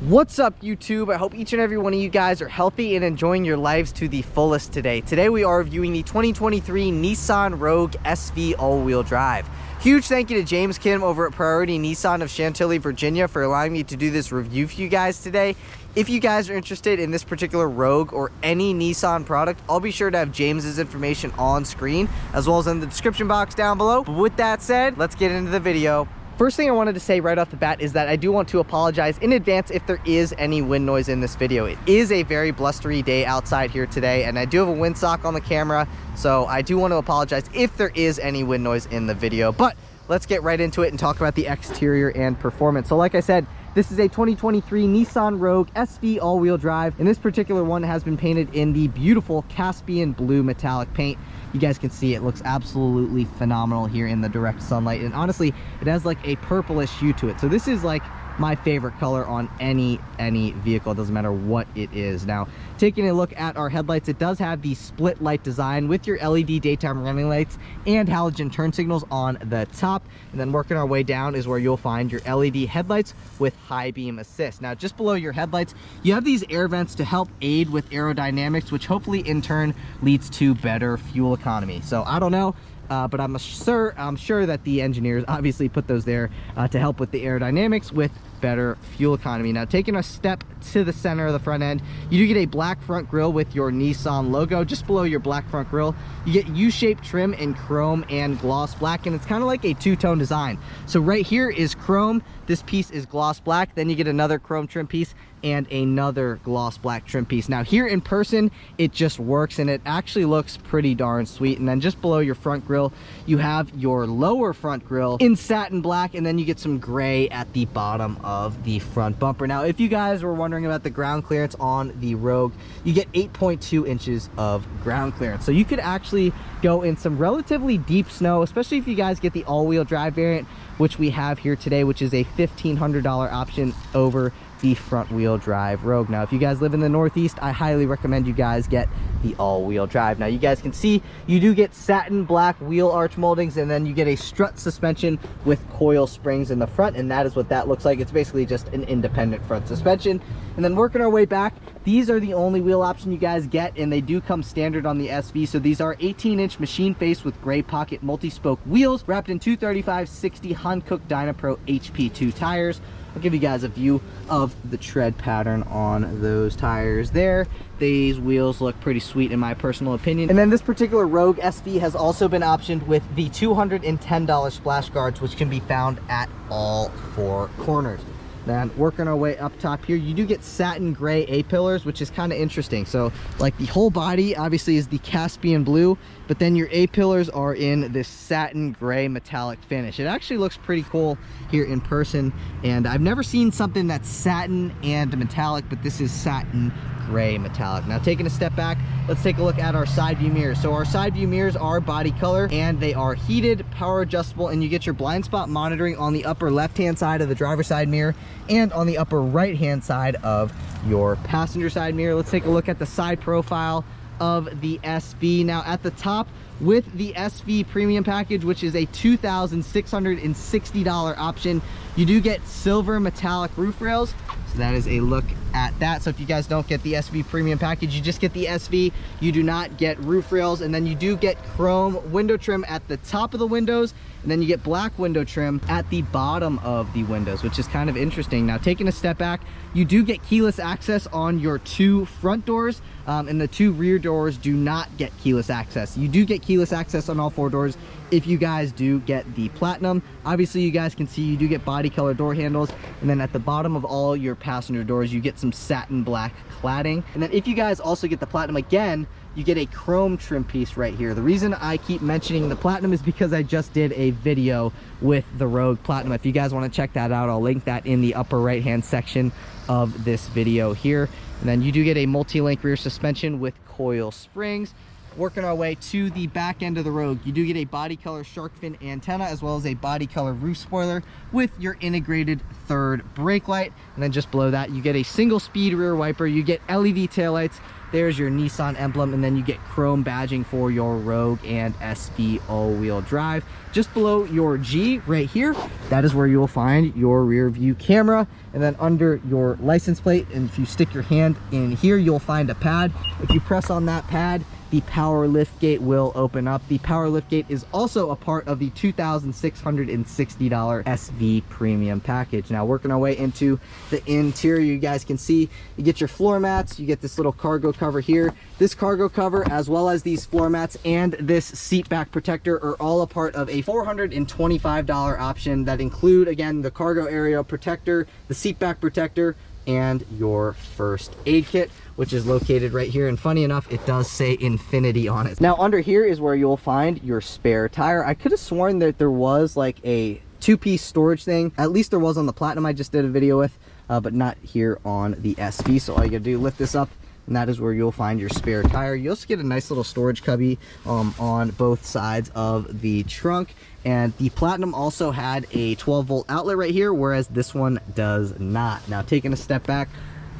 What's up, YouTube? I hope each and every one of you guys are healthy and enjoying your lives to the fullest today. Today we are reviewing the 2023 Nissan Rogue SV all-wheel drive. Huge thank you to James Kim over at Priority Nissan of Chantilly, Virginia for allowing me to do this review for you guys today. If you guys are interested in this particular Rogue or any Nissan product, I'll be sure to have James's information on screen as well as in the description box down below. But with that said, let's get into the video. First thing I wanted to say right off the bat is that I do want to apologize in advance if there is any wind noise in this video. It is a very blustery day outside here today, and I do have a windsock on the camera, so I do want to apologize if there is any wind noise in the video. But let's get right into it and talk about the exterior and performance. So like I said, this is a 2023 Nissan Rogue SV all-wheel drive, and this particular one has been painted in the beautiful Caspian blue metallic paint. You guys can see it looks absolutely phenomenal here in the direct sunlight, and honestly it has like a purplish hue to it. So this is like my favorite color on any vehicle. It doesn't matter what it is. Now, taking a look at our headlights, it does have the split light design with your LED daytime running lights and halogen turn signals on the top, and then working our way down is where you'll find your LED headlights with high beam assist. Now, just below your headlights you have these air vents to help aid with aerodynamics, which hopefully in turn leads to better fuel economy. So I don't know, but I'm sure that the engineers obviously put those there to help with the aerodynamics with better fuel economy. Now, taking a step to the center of the front end, you do get a black front grille with your Nissan logo. Just below your black front grille you get U-shaped trim in chrome and gloss black, and it's kind of like a two-tone design. So right here is chrome, this piece is gloss black, then you get another chrome trim piece and another gloss black trim piece. Now here in person it just works, and it actually looks pretty darn sweet. And then just below your front grille you have your lower front grille in satin black, and then you get some gray at the bottom of the front bumper. Now, if you guys were wondering about the ground clearance on the Rogue, you get 8.2 inches of ground clearance, so you could actually go in some relatively deep snow, especially if you guys get the all-wheel drive variant, which we have here today, which is a $1,500 option over the front wheel drive Rogue. Now, if you guys live in the Northeast, I highly recommend you guys get the all-wheel drive. Now, you guys can see you do get satin black wheel arch moldings, and then you get a strut suspension with coil springs in the front, and that is what that looks like. It's basically just an independent front suspension. And then working our way back, these are the only wheel option you guys get, and they do come standard on the SV. So these are 18-inch machine face with gray pocket multi-spoke wheels wrapped in 235/60 Hankook Dynapro HP2 tires. I'll give you guys a view of the tread pattern on those tires there. These wheels look pretty sweet in my personal opinion. And then this particular Rogue SV has also been optioned with the $210 splash guards, which can be found at all four corners. Then working our way up top here, you do get satin gray A-pillars, which is kind of interesting. So like the whole body obviously is the Caspian blue, but then your A-pillars are in this satin gray metallic finish. It actually looks pretty cool here in person, and I've never seen something that's satin and metallic, but this is satin gray metallic. Now, taking a step back, let's take a look at our side view mirrors. So our side view mirrors are body color, and they are heated, power adjustable, and you get your blind spot monitoring on the upper left hand side of the driver's side mirror and on the upper right hand side of your passenger side mirror. Let's take a look at the side profile of the SV. Now, at the top with the SV premium package, which is a $2,660 option, you do get silver metallic roof rails. So that is a look at that. So if you guys don't get the SV premium package, you just get the SV, you do not get roof rails. And then you do get chrome window trim at the top of the windows, and then you get black window trim at the bottom of the windows, which is kind of interesting. Now, taking a step back, you do get keyless access on your two front doors, and the two rear doors do not get keyless access. You do get keyless access on all four doors if you guys do get the platinum. Obviously, you guys can see you do get body color door handles, and then at the bottom of all your passenger doors you get some satin black cladding. And then if you guys also get the platinum, again, you get a chrome trim piece right here. The reason I keep mentioning the platinum is because I just did a video with the Rogue Platinum. If you guys want to check that out, I'll link that in the upper right hand section of this video here. And then you do get a multi-link rear suspension with coil springs. Working our way to the back end of the Rogue, you do get a body color shark fin antenna as well as a body color roof spoiler with your integrated third brake light. And then just below that you get a single speed rear wiper, you get LED taillights, there's your Nissan emblem, and then you get chrome badging for your Rogue and SV all-wheel drive. Just below your G right here, that is where you'll find your rear view camera. And then under your license plate, and if you stick your hand in here, you'll find a pad. If you press on that pad, the power lift gate will open up. The power lift gate is also a part of the $2,660 SV premium package. Now, working our way into the interior, you guys can see you get your floor mats, you get this little cargo cover here. This cargo cover, as well as these floor mats and this seat back protector, are all a part of a $425 option that include, again, the cargo area protector, the seat back protector, and your first aid kit, which is located right here. And funny enough, it does say Infinity on it. Now, under here is where you'll find your spare tire. I could have sworn that there was like a two-piece storage thing. At least there was on the Platinum I just did a video with, but not here on the SV. So all you gotta do, lift this up, and that is where you'll find your spare tire. You also get a nice little storage cubby on both sides of the trunk. And the Platinum also had a 12-volt outlet right here, whereas this one does not. Now, taking a step back,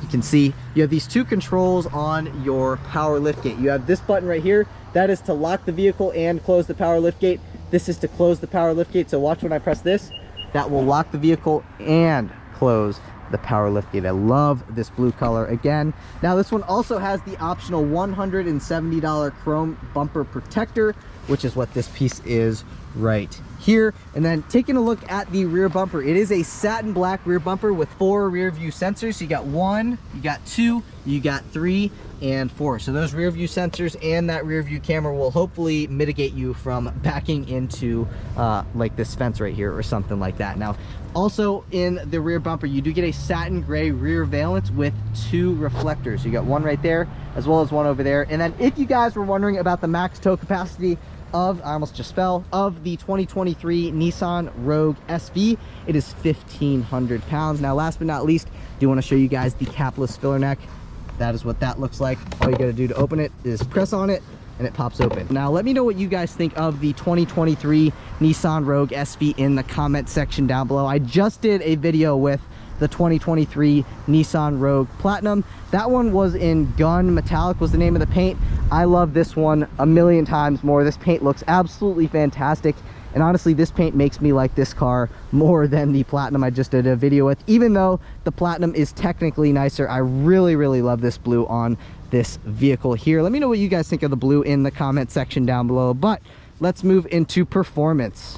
you can see you have these two controls on your power lift gate. You have this button right here. That is to lock the vehicle and close the power lift gate. This is to close the power lift gate. So watch when I press this. That will lock the vehicle and close the power lift gate. I love this blue color again. Now, this one also has the optional $170 chrome bumper protector, which is what this piece is right here. And then taking a look at the rear bumper, it is a satin black rear bumper with 4 rear view sensors. So you got 1, you got 2, you got 3, and 4. So those rear view sensors and that rear view camera will hopefully mitigate you from backing into like this fence right here or something like that. Now, also in the rear bumper, you do get a satin gray rear valance with 2 reflectors. You got one right there as well as one over there. And then if you guys were wondering about the max tow capacity of, I almost just fell, of the 2023 Nissan Rogue SV, it is 1,500 pounds. Now, last but not least, do want to show you guys the capless filler neck. That is what that looks like. All you got to do to open it is press on it and it pops open. Now, let me know what you guys think of the 2023 Nissan Rogue SV in the comment section down below. I just did a video with the 2023 Nissan Rogue Platinum. That one was in gun metallic was the name of the paint. I love this one a million times more. This paint looks absolutely fantastic. And honestly, this paint makes me like this car more than the Platinum I just did a video with. Even though the Platinum is technically nicer, I really, really love this blue on this vehicle here. Let me know what you guys think of the blue in the comment section down below. But let's move into performance.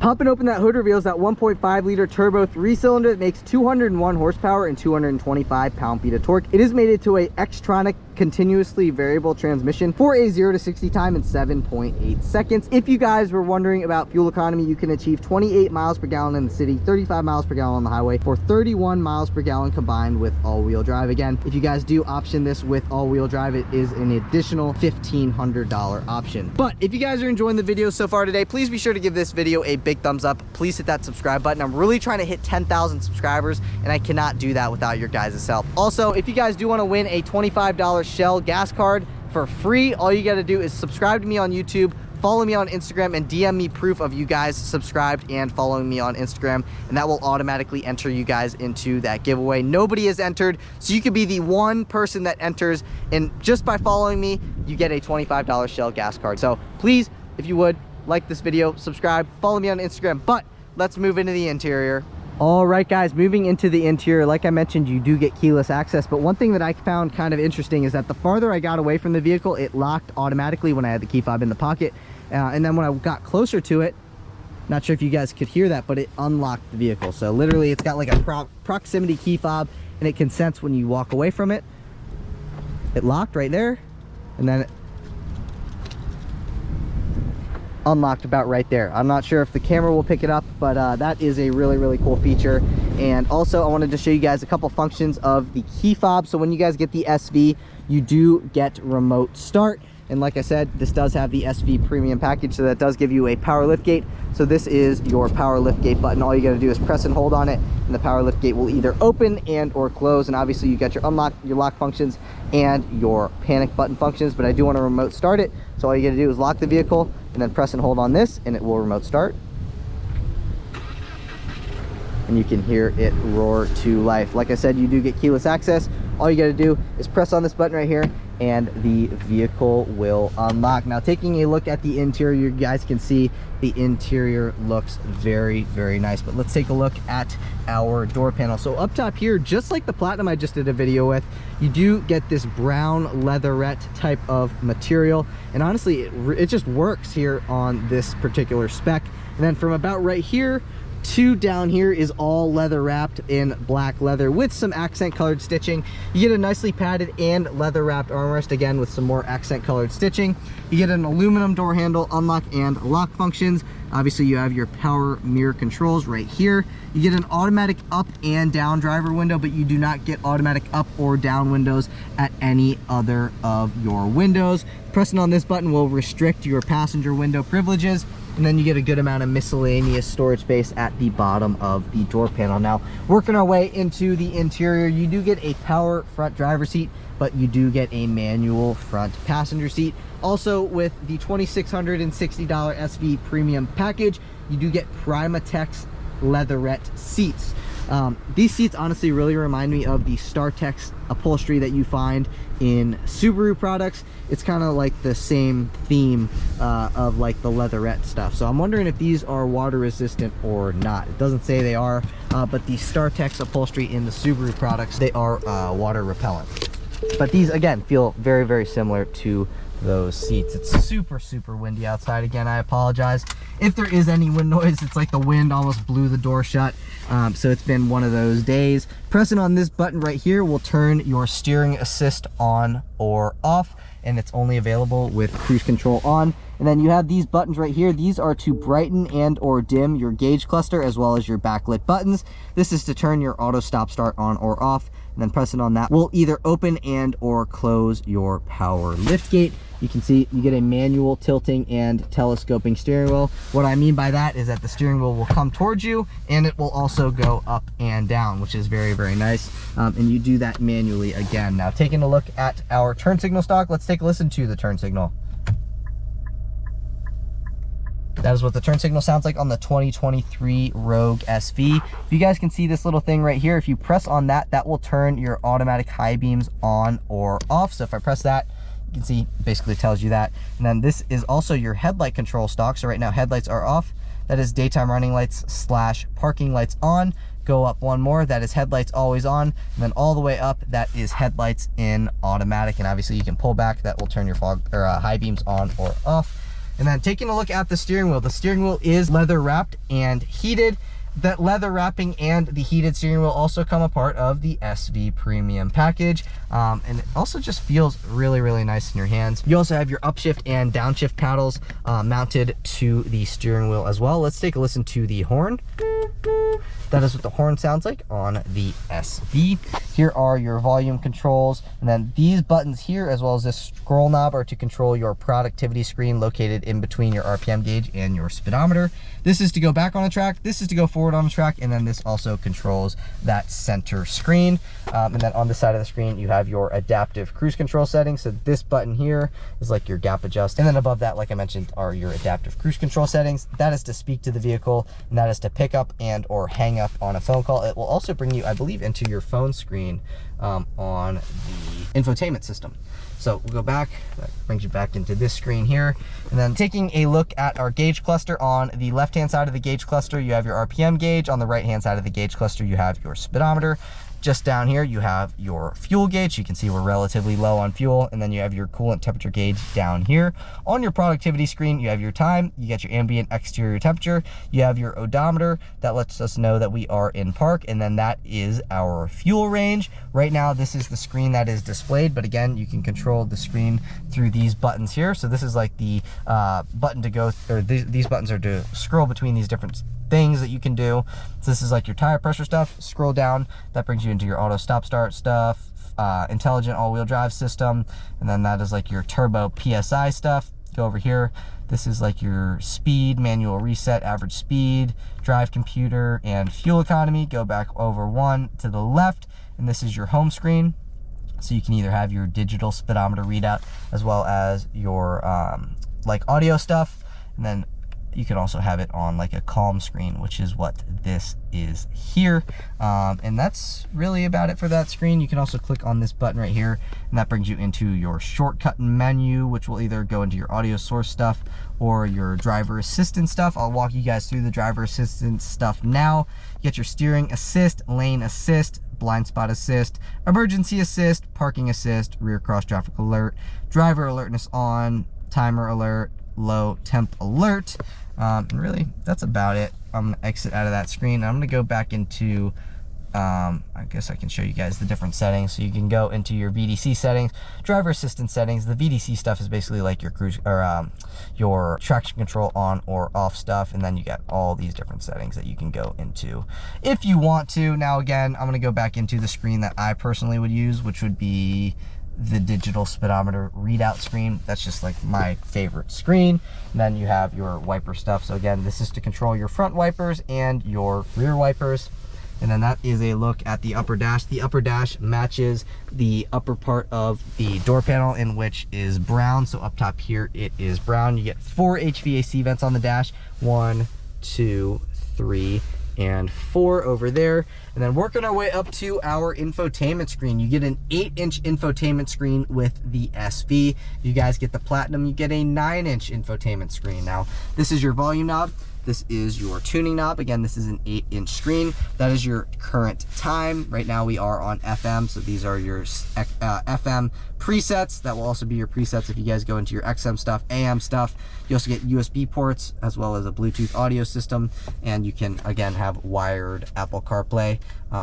Popping open that hood reveals that 1.5 liter turbo 3-cylinder that makes 201 horsepower and 225 pound-feet of torque. It is mated to a Xtronic continuously variable transmission for a 0 to 60 time in 7.8 seconds. If you guys were wondering about fuel economy, you can achieve 28 miles per gallon in the city, 35 miles per gallon on the highway, for 31 miles per gallon combined with all-wheel drive. Again, if you guys do option this with all-wheel drive, it is an additional $1,500 option. But if you guys are enjoying the video so far today, please be sure to give this video a big thumbs up. Please hit that subscribe button. I'm really trying to hit 10,000 subscribers, and I cannot do that without your guys' help. Also, if you guys do want to win a $25 Shell gas card for free, all you got to do is subscribe to me on YouTube, follow me on Instagram, and DM me proof of you guys subscribed and following me on Instagram, and that will automatically enter you guys into that giveaway. Nobody has entered, so you could be the one person that enters, and just by following me, you get a $25 Shell gas card. So please, if you would, like this video, subscribe, follow me on Instagram. But let's move into the interior. All right, guys, moving into the interior, like I mentioned, you do get keyless access, but one thing that I found kind of interesting is that the farther I got away from the vehicle, it locked automatically when I had the key fob in the pocket, and then when I got closer to it, not sure if you guys could hear that, but it unlocked the vehicle. So literally, it's got like a proximity key fob, and it can sense when you walk away from it. It locked right there, and then it unlocked about right there. I'm not sure if the camera will pick it up, but that is a really, really cool feature. And also, I wanted to show you guys a couple functions of the key fob. So when you guys get the SV, you do get remote start. And like I said, this does have the SV premium package, so that does give you a power lift gate. So this is your power lift gate button. All you got to do is press and hold on it, and the power lift gate will either open and or close. And obviously you got your unlock, your lock functions, and your panic button functions, but I do want to remote start it. So all you got to do is lock the vehicle and then press and hold on this, and it will remote start. And you can hear it roar to life. Like I said, you do get keyless access. All you got to do is press on this button right here and the vehicle will unlock. Now, taking a look at the interior, you guys can see the interior looks very, very nice. But let's take a look at our door panel. So up top here, just like the Platinum I just did a video with, you do get this brown leatherette type of material. And honestly, it just works here on this particular spec. And then from about right here to down here is all leather wrapped in black leather with some accent colored stitching. You get a nicely padded and leather wrapped armrest, again with some more accent colored stitching. You get an aluminum door handle, unlock and lock functions. Obviously you have your power mirror controls right here. You get an automatic up and down driver window, but you do not get automatic up or down windows at any other of your windows. Pressing on this button will restrict your passenger window privileges. And then you get a good amount of miscellaneous storage space at the bottom of the door panel. Now, working our way into the interior, you do get a power front driver's seat, but you do get a manual front passenger seat. Also, with the $2,660 SV Premium package, you do get Primatex leatherette seats. These seats honestly really remind me of the StarTex upholstery that you find in Subaru products. It's kind of like the same theme of like the leatherette stuff. So I'm wondering if these are water resistant or not. It doesn't say they are, but the StarTex upholstery in the Subaru products, they are water repellent. But these again feel very, very similar to those seats. It's super, super windy outside. Again, I apologize if there is any wind noise. It's like the wind almost blew the door shut. So it's been one of those days. Pressing on this button right here will turn your steering assist on or off, and it's only available with cruise control on. And then you have these buttons right here. These are to brighten and or dim your gauge cluster as well as your backlit buttons. This is to turn your auto stop start on or off. And then pressing on that will either open and or close your power lift gate. You can see you get a manual tilting and telescoping steering wheel. What I mean by that is that the steering wheel will come towards you and it will also go up and down, which is very, very nice. And you do that manually again. Now, taking a look at our turn signal stock, let's take a listen to the turn signal. That is what the turn signal sounds like on the 2023 Rogue SV. If you guys can see this little thing right here, if you press on that, that will turn your automatic high beams on or off. So if I press that, you can see basically tells you that. And then this is also your headlight control stock. So right now headlights are off. That is daytime running lights / parking lights on. Go up one more, that is headlights always on. And then all the way up, that is headlights in automatic. And obviously you can pull back, that will turn your fog or high beams on or off. And then taking a look at the steering wheel is leather wrapped and heated. That leather wrapping and the heated steering wheel also come a part of the SV Premium package. And it also just feels really, really nice in your hands. You also have your upshift and downshift paddles mounted to the steering wheel as well. Let's take a listen to the horn. That is what the horn sounds like on the SV. Here are your volume controls. And then these buttons here, as well as this scroll knob, are to control your productivity screen located in between your RPM gauge and your speedometer. This is to go back on the track. This is to go forward on the track. And then this also controls that center screen. And then on the side of the screen, you have your adaptive cruise control settings. So this button here is like your gap adjust. And then above that, like I mentioned, are your adaptive cruise control settings. That is to speak to the vehicle, and that is to pick up and or hang up on a phone call. It will also bring you, I believe, into your phone screen on the infotainment system. So we'll go back, that brings you back into this screen here. And then taking a look at our gauge cluster, on the left-hand side of the gauge cluster, you have your RPM gauge. On the right-hand side of the gauge cluster, you have your speedometer. Just down here, you have your fuel gauge. You can see we're relatively low on fuel. And then you have your coolant temperature gauge down here. On your productivity screen, you have your time. You get your ambient exterior temperature. You have your odometer. That lets us know that we are in park. And then that is our fuel range. Right now, this is the screen that is displayed. But again, you can control the screen through these buttons here. So this is like the button to go, or these buttons are to scroll between these different things that you can do. So this is like your tire pressure stuff. Scroll down, that brings you into your auto stop start stuff, intelligent all-wheel drive system, and then that is like your turbo PSI stuff. Go over here, this is like your speed, manual reset, average speed, drive computer, and fuel economy. Go back over one to the left, and this is your home screen. So you can either have your digital speedometer readout as well as your like audio stuff. And then you can also have it on like a calm screen, which is what this is here. And that's really about it for that screen. You can also click on this button right here, and that brings you into your shortcut menu, which will either go into your audio source stuff or your driver assistant stuff. I'll walk you guys through the driver assistant stuff now. You get your steering assist, lane assist, blind spot assist, emergency assist, parking assist, rear cross traffic alert, driver alertness on, timer alert, low temp alert, and really that's about it. I'm gonna exit out of that screen. I'm gonna go back into I guess I can show you guys the different settings. So you can go into your VDC settings, driver assistance settings. The VDC stuff is basically like your cruise or your traction control on or off stuff, and then you got all these different settings that you can go into if you want to. Now again, I'm gonna go back into the screen that I personally would use, which would be the digital speedometer readout screen. That's just like my favorite screen. And then you have your wiper stuff. So again, this is to control your front wipers and your rear wipers. And then that is a look at the upper dash. The upper dash matches the upper part of the door panel, in which is brown. So up top here, it is brown. You get 4 HVAC vents on the dash, 1, 2, 3, and 4 over there. And then working our way up to our infotainment screen, you get an 8-inch infotainment screen with the SV. If you guys get the Platinum, you get a 9-inch infotainment screen. Now, this is your volume knob. This is your tuning knob. Again, this is an 8-inch screen. That is your current time. Right now we are on FM, so these are your FM presets. That will also be your presets if you guys go into your XM stuff, AM stuff. You also get USB ports as well as a Bluetooth audio system, and you can again have wired Apple CarPlay.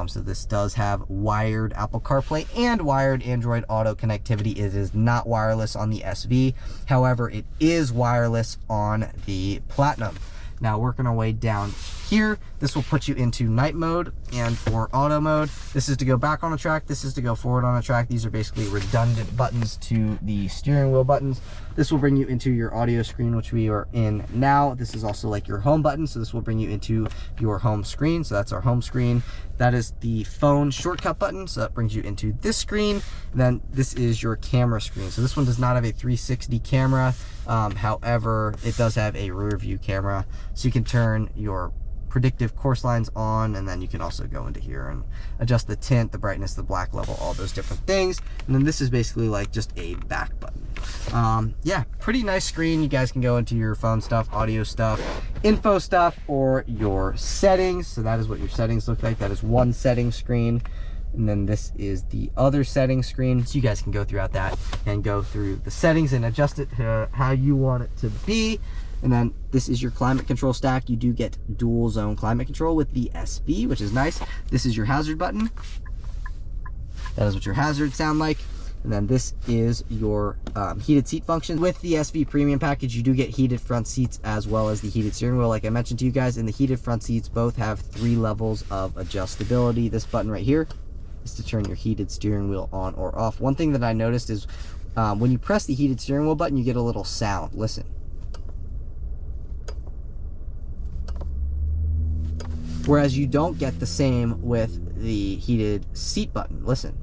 So this does have wired Apple CarPlay and wired Android Auto connectivity. It is not wireless on the SV. However, it is wireless on the Platinum. Now working our way down here, this will put you into night mode and for auto mode. This is to go back on a track. This is to go forward on a track. These are basically redundant buttons to the steering wheel buttons. This will bring you into your audio screen, which we are in now. This is also like your home button. So this will bring you into your home screen. So that's our home screen. That is the phone shortcut button. So that brings you into this screen. And then this is your camera screen. So this one does not have a 360 camera. However, it does have a rear view camera. So you can turn your predictive course lines on, and then you can also go into here and adjust the tint, the brightness, the black level, all those different things. And then this is basically like just a back button. Yeah, pretty nice screen. You guys can go into your phone stuff, audio stuff, info stuff, or your settings. So that is what your settings look like. That is one setting screen. And then this is the other setting screen. So you guys can go throughout that and go through the settings and adjust it to how you want it to be. And then this is your climate control stack. You do get dual zone climate control with the SV, which is nice. This is your hazard button. That is what your hazards sound like. And then this is your heated seat function. With the SV premium package, you do get heated front seats as well as the heated steering wheel. Like I mentioned to you guys, and the heated front seats both have 3 levels of adjustability. This button right here is to turn your heated steering wheel on or off. One thing that I noticed is when you press the heated steering wheel button, you get a little sound. Listen. Whereas you don't get the same with the heated seat button. Listen.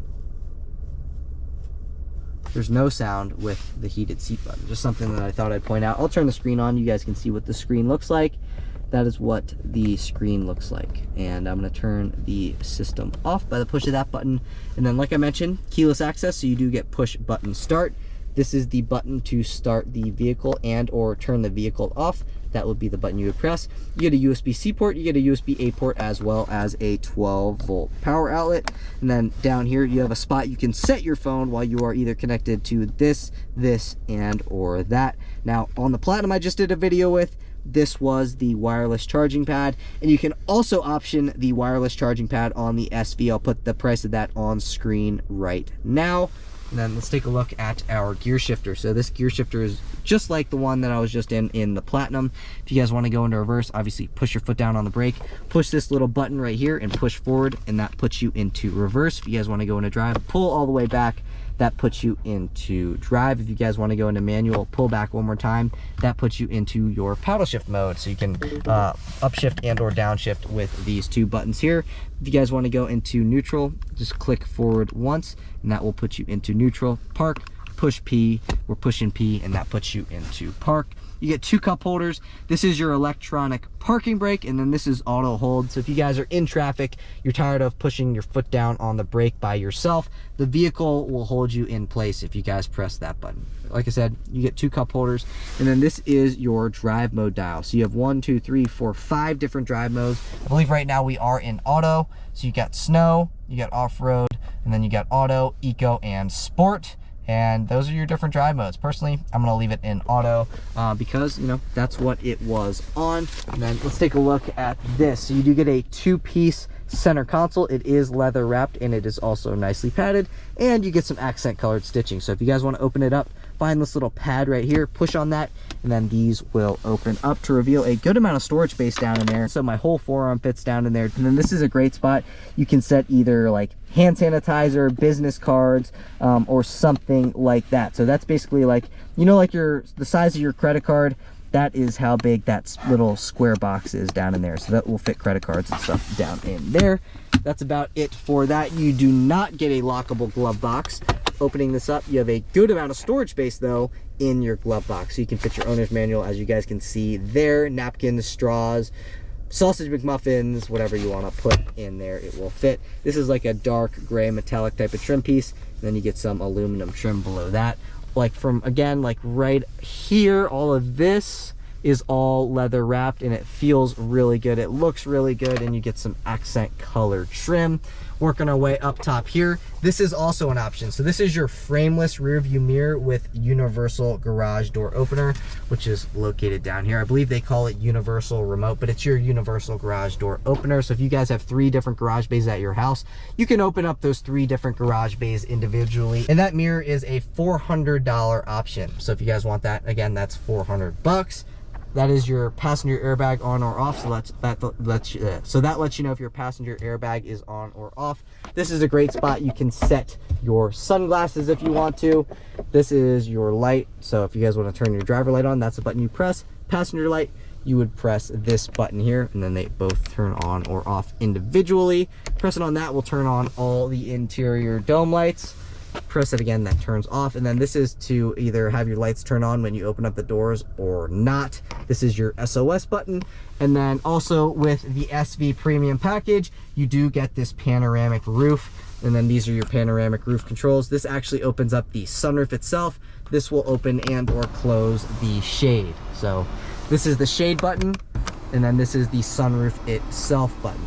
There's no sound with the heated seat button. Just something that I thought I'd point out. I'll turn the screen on. You guys can see what the screen looks like. That is what the screen looks like. And I'm going to turn the system off by the push of that button. And then like I mentioned, keyless access, so you do get push button start. This is the button to start the vehicle and or turn the vehicle off. That would be the button you would press. You get a USB-C port, you get a USB-A port, as well as a 12-volt power outlet. And then down here, you have a spot you can set your phone while you are either connected to this, and or that. Now, on the Platinum I just did a video with, this was the wireless charging pad, and you can also option the wireless charging pad on the SV. I'll put the price of that on screen right now. And then let's take a look at our gear shifter. So this gear shifter is just like the one that I was just in the Platinum. If you guys want to go into reverse, obviously push your foot down on the brake, push this little button right here and push forward, and that puts you into reverse. If you guys want to go into drive, pull all the way back, that puts you into drive. If you guys want to go into manual, pull back one more time, that puts you into your paddle shift mode. So you can upshift and or downshift with these 2 buttons here. If you guys want to go into neutral, just click forward once, and that will put you into neutral. Park, push P, we're pushing P, and that puts you into park. You get 2 cup holders. This is your electronic parking brake, and then this is auto hold. So if you guys are in traffic, you're tired of pushing your foot down on the brake by yourself, the vehicle will hold you in place if you guys press that button. Like I said, you get 2 cup holders, and then this is your drive mode dial. So you have 1, 2, 3, 4, 5 different drive modes. I believe right now we are in auto. So you got snow, you got off-road, and then you got auto, eco, and sport. And those are your different drive modes. Personally, I'm gonna leave it in auto because, you know, that's what it was on. And then let's take a look at this. So you do get a 2-piece center console. It is leather wrapped, and it is also nicely padded, and you get some accent colored stitching. So if you guys want to open it up, find this little pad right here, push on that, and then these will open up to reveal a good amount of storage space down in there. So my whole forearm fits down in there. And then this is a great spot. You can set either like hand sanitizer, business cards, or something like that. So that's basically like, you know, like the size of your credit card. That is how big that little square box is down in there. So that will fit credit cards and stuff down in there. That's about it for that. You do not get a lockable glove box. Opening this up, you have a good amount of storage space though in your glove box. So you can fit your owner's manual, as you guys can see there, napkins, straws, sausage McMuffins, whatever you want to put in there, it will fit. This is like a dark gray metallic type of trim piece. And then you get some aluminum trim below that. Like from, again, like right here, all of this is all leather wrapped, and it feels really good. It looks really good, and you get some accent color trim. Working our way up top here, this is also an option. So this is your frameless rear view mirror with universal garage door opener, which is located down here. I believe they call it universal remote, but it's your universal garage door opener. So if you guys have 3 different garage bays at your house, you can open up those 3 different garage bays individually. And that mirror is a $400 option. So if you guys want that, again, that's $400. That is your passenger airbag on or off. So that lets you know if your passenger airbag is on or off. This is a great spot. You can set your sunglasses if you want to. This is your light. So if you guys want to turn your driver light on, that's the button you press. Passenger light, you would press this button here, and then they both turn on or off individually. Pressing on that will turn on all the interior dome lights. Press it again, that turns off. And then this is to either have your lights turn on when you open up the doors or not. This is your SOS button. And then also with the SV premium package, you do get this panoramic roof, and then these are your panoramic roof controls. This actually opens up the sunroof itself. This will open and or close the shade. So this is the shade button, and then this is the sunroof itself button.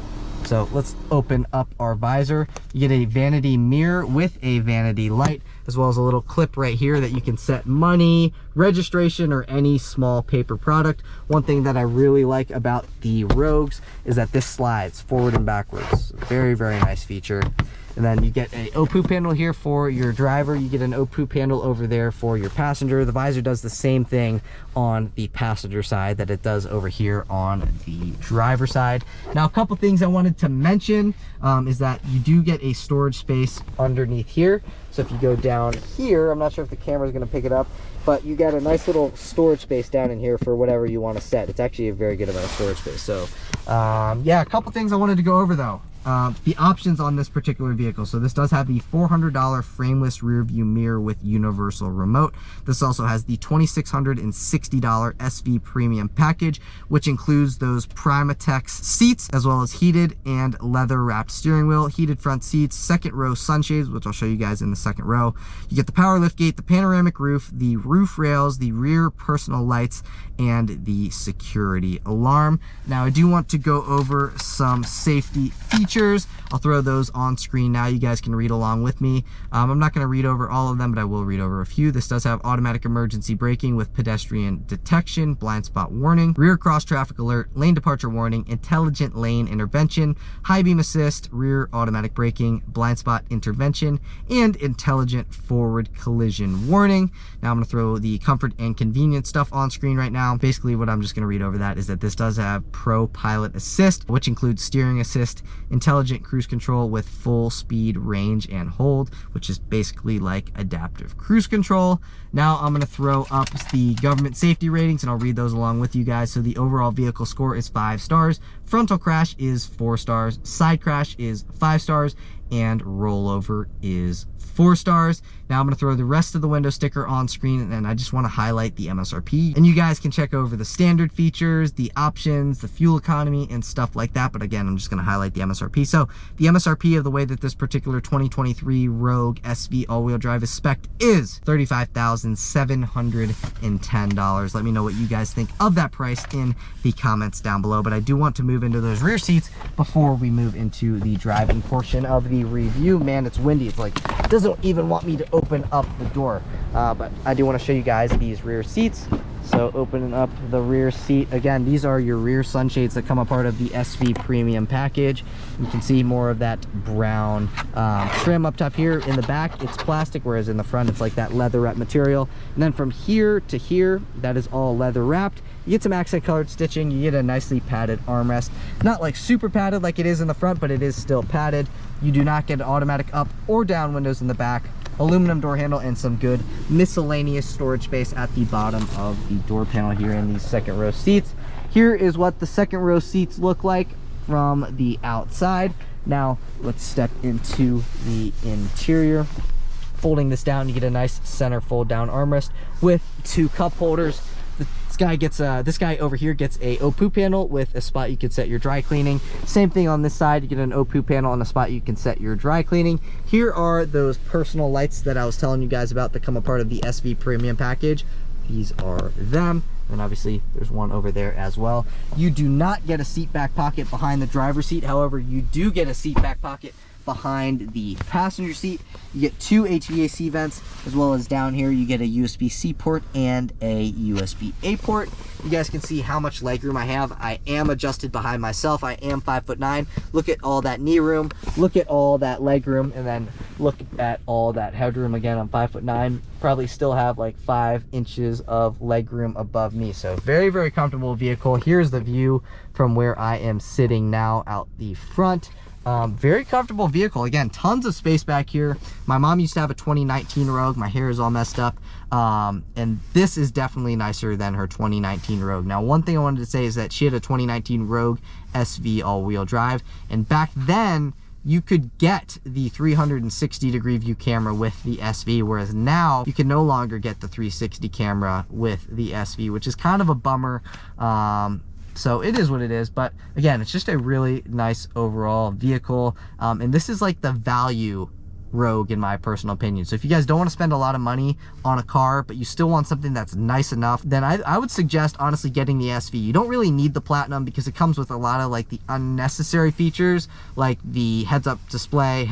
So let's open up our visor. You get a vanity mirror with a vanity light, as well as a little clip right here that you can set money, registration, or any small paper product. One thing that I really like about the Rogues is that this slides forward and backwards. Very, very nice feature. And then you get a OPU panel here for your driver. You get an OPU panel over there for your passenger. The visor does the same thing on the passenger side that it does over here on the driver side. Now, a couple things I wanted to mention is that you do get a storage space underneath here. So if you go down here, I'm not sure if the camera is going to pick it up, but you got a nice little storage space down in here for whatever you want to set. It's actually a very good amount of storage space. So yeah, a couple things I wanted to go over though. The options on this particular vehicle. So this does have the $400 frameless rear view mirror with universal remote. This also has the $2,660 SV premium package, which includes those Primatex seats, as well as heated and leather wrapped steering wheel, heated front seats, second row sunshades, which I'll show you guys in the second row. You get the power lift gate, the panoramic roof, the roof rails, the rear personal lights, and the security alarm. Now I do want to go over some safety features. I'll throw those on screen now. You guys can read along with me. I'm not going to read over all of them, but I will read over a few. This does have automatic emergency braking with pedestrian detection, blind spot warning, rear cross traffic alert, lane departure warning, intelligent lane intervention, high beam assist, rear automatic braking, blind spot intervention, and intelligent forward collision warning. Now I'm going to throw the comfort and convenience stuff on screen right now. Basically what I'm just going to read over that is that this does have Pro Pilot Assist, which includes steering assist, intelligent cruise control with full speed range and hold, which is basically like adaptive cruise control. Now I'm going to throw up the government safety ratings, and I'll read those along with you guys. So the overall vehicle score is 5 stars, frontal crash is 4 stars, side crash is 5 stars, and rollover is 4 stars. Now I'm going to throw the rest of the window sticker on screen, and I just want to highlight the MSRP. And you guys can check over the standard features, the options, the fuel economy, and stuff like that. But again, I'm just going to highlight the MSRP. So the MSRP of the way that this particular 2023 Rogue SV all-wheel drive is spec'd is $35,710. Let me know what you guys think of that price in the comments down below. But I do want to move into those rear seats before we move into the driving portion of the review. Man, it's windy. It's like, it doesn't even want me to open up the door. But I do want to show you guys these rear seats. So opening up the rear seat, again, these are your rear sunshades that come a part of the SV Premium package. You can see more of that brown trim up top here. In the back, it's plastic, whereas in the front, it's like that leather wrap material. And then from here to here, that is all leather wrapped. You get some accent colored stitching. You get a nicely padded armrest. Not like super padded like it is in the front, but it is still padded. You do not get automatic up or down windows in the back. Aluminum door handle and some good miscellaneous storage space at the bottom of the door panel here in these second row seats. Here is what the second row seats look like from the outside. Now let's step into the interior. Folding this down, you get a nice center fold down armrest with 2 cup holders. This guy over here gets a OPU panel with a spot you can set your dry cleaning. Same thing on this side, you get an OPU panel and a spot you can set your dry cleaning. Here are those personal lights that I was telling you guys about that come a part of the SV Premium package. These are them. And obviously there's one over there as well. You do not get a seat back pocket behind the driver's seat. However, you do get a seat back pocket behind the passenger seat. You get 2 HVAC vents, as well as down here you get a USB-C port and a USB-A port. You guys can see how much legroom I have. I am adjusted behind myself. I am 5'9". Look at all that knee room, look at all that legroom, and then look at all that headroom. Again, I'm 5'9". Probably still have like 5 inches of legroom above me. So very, very comfortable vehicle. Here's the view from where I am sitting now out the front. Very comfortable vehicle. Again, tons of space back here. My mom used to have a 2019 Rogue. My hair is all messed up. And this is definitely nicer than her 2019 Rogue. Now, one thing I wanted to say is that she had a 2019 Rogue SV all-wheel drive. And back then, you could get the 360-degree view camera with the SV, whereas now you can no longer get the 360 camera with the SV, which is kind of a bummer. So it is what it is, but again, it's just a really nice overall vehicle. And this is like the value Rogue in my personal opinion. So if you guys don't want to spend a lot of money on a car, but you still want something that's nice enough, then I would suggest honestly getting the SV. You don't really need the Platinum because it comes with a lot of like the unnecessary features, like the head-up display,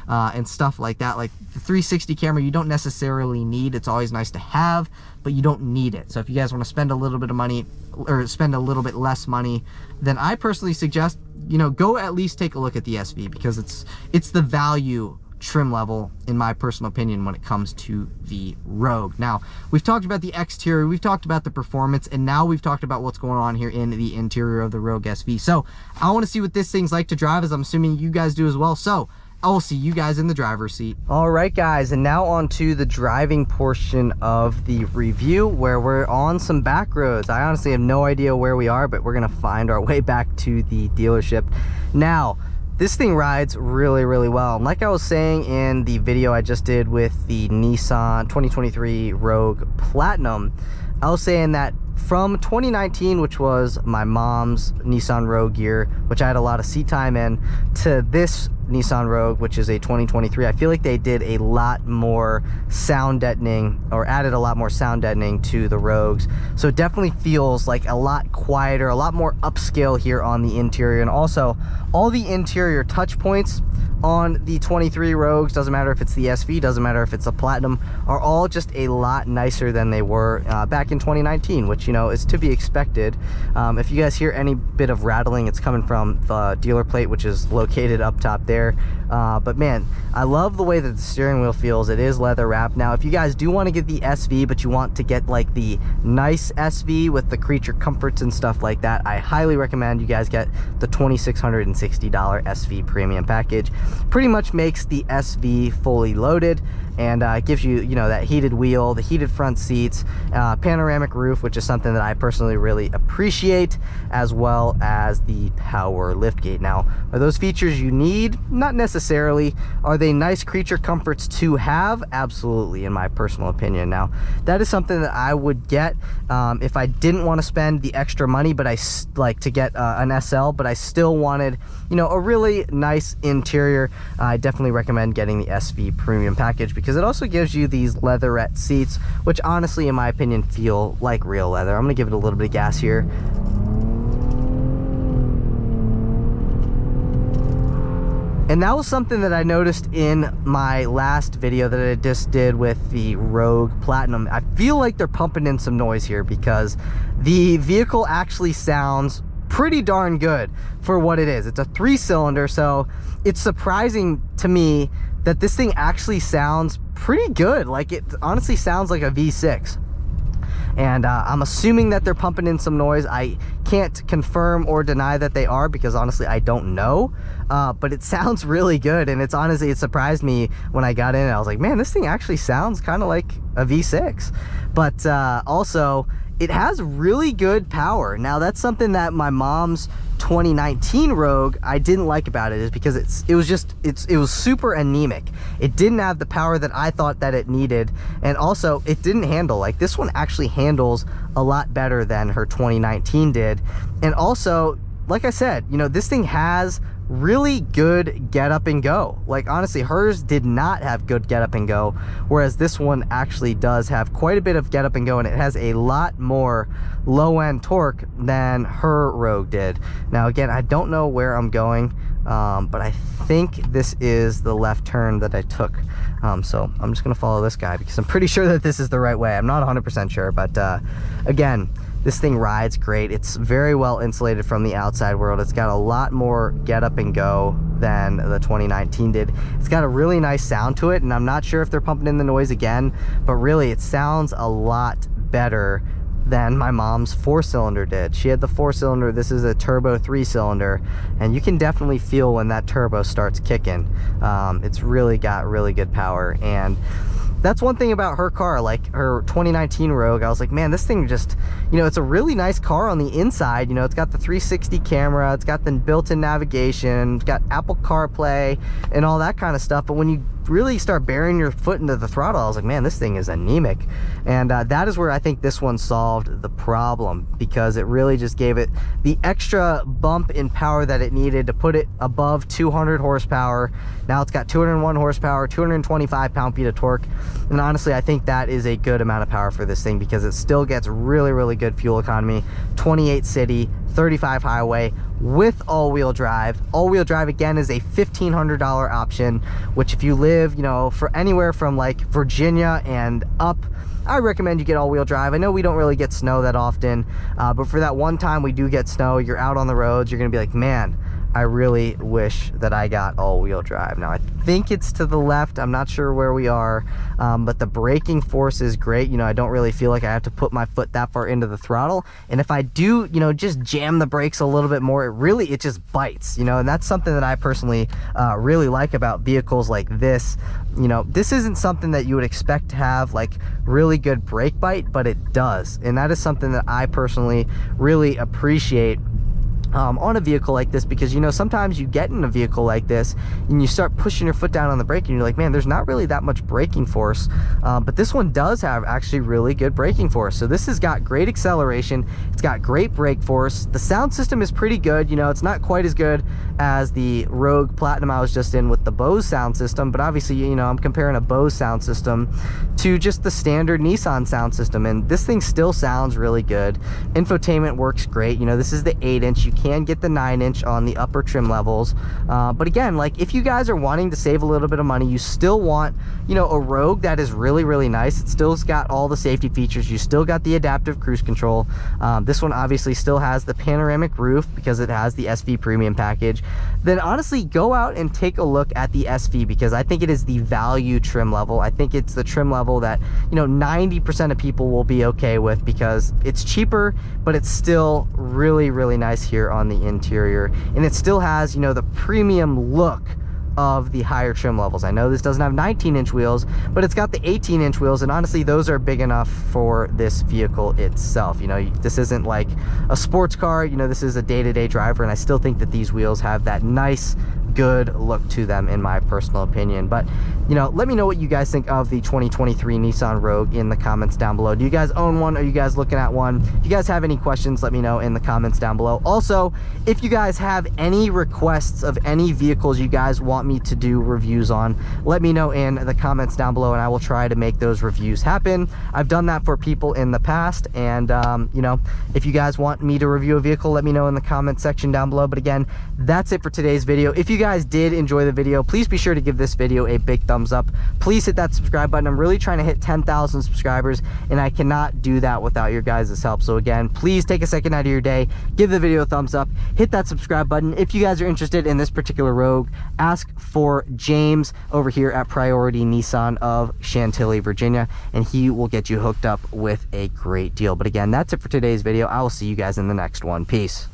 and stuff like that. Like the 360 camera, you don't necessarily need. It's always nice to have, but you don't need it. So if you guys want to spend a little bit of money or spend a little bit less money, then I personally suggest, you know, go at least take a look at the SV, because it's the value trim level in my personal opinion when it comes to the Rogue. Now, we've talked about the exterior, we've talked about the performance, and now we've talked about what's going on here in the interior of the Rogue SV. So I want to see what this thing's like to drive, as I'm assuming you guys do as well. So I will see you guys in the driver's seat. All right, guys, and now on to the driving portion of the review, where we're on some back roads. I honestly have no idea where we are, but we're gonna find our way back to the dealership. Now, this thing rides really, really well. And like I was saying in the video I just did with the Nissan 2023 Rogue Platinum, I was saying that from 2019, which was my mom's Nissan Rogue year, which I had a lot of seat time in, to this Nissan Rogue, which is a 2023, I feel like they did a lot more sound deadening, or added a lot more sound deadening to the Rogues. So it definitely feels like a lot quieter, a lot more upscale here on the interior. And also all the interior touch points on the 23 Rogues, doesn't matter if it's the SV, doesn't matter if it's a Platinum, are all just a lot nicer than they were back in 2019, which, you know, is to be expected. If you guys hear any bit of rattling, it's coming from the dealer plate, which is located up top there. But man, I love the way that the steering wheel feels. It is leather wrapped. Now, if you guys do want to get the SV, but you want to get like the nice SV with the creature comforts and stuff like that, I highly recommend you guys get the $2,660 SV Premium package. pretty much makes the SV fully loaded, and it gives you, you know, that heated wheel, the heated front seats, panoramic roof, which is something that I personally really appreciate, as well as the power liftgate. Now, are those features you need? Not necessarily. Are they nice creature comforts to have? Absolutely, in my personal opinion. Now, that is something that I would get if I didn't want to spend the extra money, but I like to get an SL, but I still wanted, you know, a really nice interior. I definitely recommend getting the SV premium package, because it also gives you these leatherette seats, which honestly, in my opinion, feel like real leather. I'm gonna give it a little bit of gas here. And that was something that I noticed in my last video that I just did with the Rogue Platinum. I feel like they're pumping in some noise here, because the vehicle actually sounds pretty darn good for what it is. It's a 3-cylinder, so it's surprising to me that this thing actually sounds pretty good. Like, it honestly sounds like a V6. And I'm assuming that they're pumping in some noise. I can't confirm or deny that they are, because honestly I don't know, but it sounds really good. And it's honestly, it surprised me when I got in. I was like, man, this thing actually sounds kind of like a V6. But also, it has really good power. Now, that's something that my mom's 2019 Rogue I didn't like about it, is because it was super anemic. It didn't have the power that I thought that it needed, and also it didn't handle. Like, this one actually handles a lot better than her 2019 did. And also, like I said, you know, this thing has really good get up and go. Like, honestly, hers did not have good get up and go, whereas this one actually does have quite a bit of get up and go, and it has a lot more low end torque than her Rogue did. Now, again, I don't know where I'm going, but I think this is the left turn that I took. So I'm just gonna follow this guy, because I'm pretty sure that this is the right way. I'm not 100% sure, but again, this thing rides great. It's very well insulated from the outside world. It's got a lot more get up and go than the 2019 did. It's got a really nice sound to it, and I'm not sure if they're pumping in the noise again, but really it sounds a lot better than my mom's 4-cylinder did. She had the 4-cylinder. This is a turbo 3-cylinder, and you can definitely feel when that turbo starts kicking. It's really got really good power. And that's one thing about her car. Like, her 2019 Rogue, I was like, man, this thing just, you know, it's a really nice car on the inside. You know, it's got the 360 camera, it's got the built-in navigation, it's got Apple CarPlay and all that kind of stuff. But when you really start bearing your foot into the throttle, I was like, man, this thing is anemic. And that is where I think this one solved the problem, because it really just gave it the extra bump in power that it needed to put it above 200 horsepower. Now it's got 201 horsepower, 225 pound-feet of torque. And honestly, I think that is a good amount of power for this thing, because it still gets really, really good fuel economy. 28 city, 35 highway with all-wheel drive. All-wheel drive, again, is a $1,500 option, which if you live, you know, for anywhere from like Virginia and up, I recommend you get all-wheel drive. I know we don't really get snow that often, but for that one time we do get snow, you're out on the roads, you're gonna be like, man, I really wish that I got all-wheel drive. Now, I think it's to the left. I'm not sure where we are, but the braking force is great. You know, I don't really feel like I have to put my foot that far into the throttle. And if I do, you know, just jam the brakes a little bit more, it just bites, you know, and that's something that I personally really like about vehicles like this. You know, this isn't something that you would expect to have like really good brake bite, but it does. And that is something that I personally really appreciate on a vehicle like this, because, you know, sometimes you get in a vehicle like this and you start pushing your foot down on the brake and you're like, man, there's not really that much braking force, but this one does have actually really good braking force. So this has got great acceleration, it's got great brake force. The sound system is pretty good. You know, it's not quite as good as the Rogue Platinum I was just in with the Bose sound system, but obviously, you know, I'm comparing a Bose sound system to just the standard Nissan sound system, and this thing still sounds really good. Infotainment works great. You know, this is the 8-inch. You can get the 9-inch on the upper trim levels, but again, like, if you guys are wanting to save a little bit of money, you still want, you know, a Rogue that is really, really nice. It still's got all the safety features. You still got the adaptive cruise control. This one obviously still has the panoramic roof because it has the SV premium package. Then honestly, go out and take a look at the SV, because I think it is the value trim level. I think it's the trim level that, you know, 90% of people will be okay with, because it's cheaper, but it's still really, really nice here on the interior, and it still has, you know, the premium look of the higher trim levels. I know this doesn't have 19-inch wheels, but it's got the 18-inch wheels, and honestly those are big enough for this vehicle itself. You know, this isn't like a sports car, you know, this is a day-to-day driver, and I still think that these wheels have that nice good look to them in my personal opinion. But you know, let me know what you guys think of the 2023 Nissan Rogue in the comments down below. Do you guys own one? Are you guys looking at one? If you guys have any questions, let me know in the comments down below. Also, if you guys have any requests of any vehicles you guys want me to do reviews on, let me know in the comments down below, and I will try to make those reviews happen. I've done that for people in the past, and you know, if you guys want me to review a vehicle, let me know in the comment section down below. But again, that's it for today's video. If you guys did enjoy the video, please be sure to give this video a big thumbs up. Please hit that subscribe button. I'm really trying to hit 10,000 subscribers, and I cannot do that without your guys' help. So again, please take a second out of your day, give the video a thumbs up, hit that subscribe button. If you guys are interested in this particular Rogue, ask for James over here at Priority Nissan of Chantilly, Virginia, and he will get you hooked up with a great deal. But again, that's it for today's video. I will see you guys in the next one. Peace.